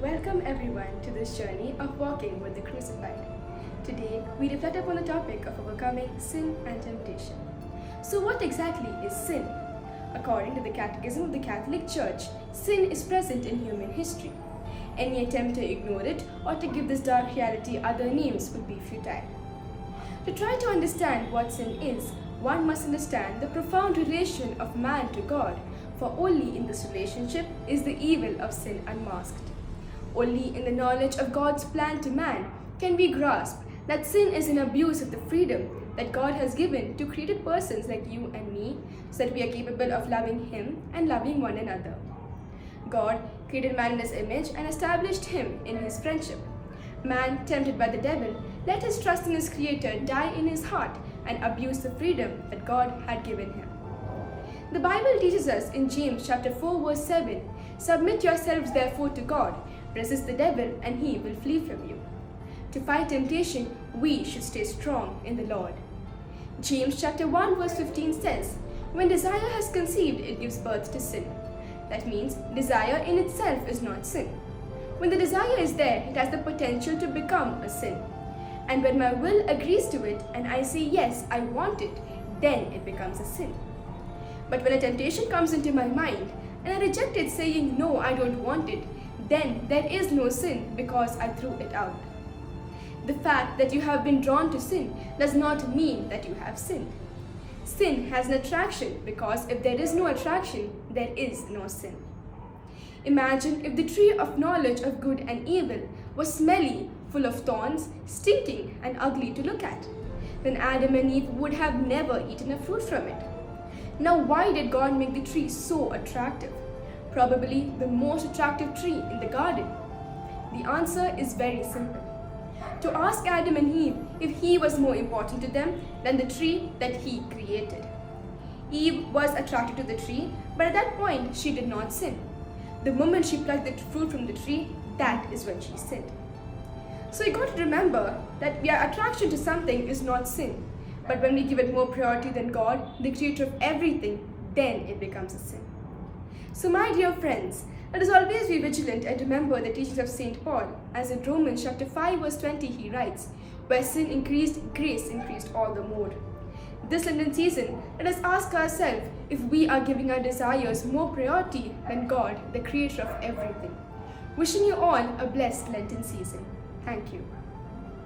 Welcome everyone to this journey of walking with the crucified. Today we reflect upon the topic of overcoming sin and temptation. So what exactly is sin? According to the Catechism of the Catholic Church, sin is present in human history. Any attempt to ignore it or to give this dark reality other names would be futile. To try to understand what sin is, one must understand the profound relation of man to God, for only in this relationship is the evil of sin unmasked. Only in the knowledge of God's plan to man can we grasp that sin is an abuse of the freedom that God has given to created persons like you and me, so that we are capable of loving Him and loving one another. God created man in His image and established him in His friendship. Man, tempted by the devil, let his trust in his Creator die in his heart and abuse the freedom that God had given him. The Bible teaches us in James chapter 4 verse 7, "Submit yourselves therefore to God, resist the devil and he will flee from you." To fight temptation, we should stay strong in the Lord. James chapter 1 verse 15 says, "When desire has conceived, it gives birth to sin." That means desire in itself is not sin. When the desire is there, it has the potential to become a sin. And when my will agrees to it and I say yes, I want it, then it becomes a sin. But when a temptation comes into my mind and I reject it saying no, I don't want it, then there is no sin because I threw it out. The fact that you have been drawn to sin does not mean that you have sinned. Sin has an attraction because if there is no attraction, there is no sin. Imagine if the tree of knowledge of good and evil was smelly, full of thorns, stinking and ugly to look at. Then Adam and Eve would have never eaten a fruit from it. Now why did God make the tree so attractive? Probably the most attractive tree in the garden. The answer is very simple. To ask Adam and Eve if he was more important to them than the tree that he created. Eve was attracted to the tree, but at that point she did not sin. The moment she plucked the fruit from the tree, that is when she sinned. So you got to remember that our attraction to something is not sin. But when we give it more priority than God, the creator of everything, then it becomes a sin. So my dear friends, let us always be vigilant and remember the teachings of St. Paul, as in Romans chapter 5 verse 20 he writes, "Where sin increased, grace increased all the more." This Lenten season, let us ask ourselves if we are giving our desires more priority than God, the creator of everything. Wishing you all a blessed Lenten season. Thank you.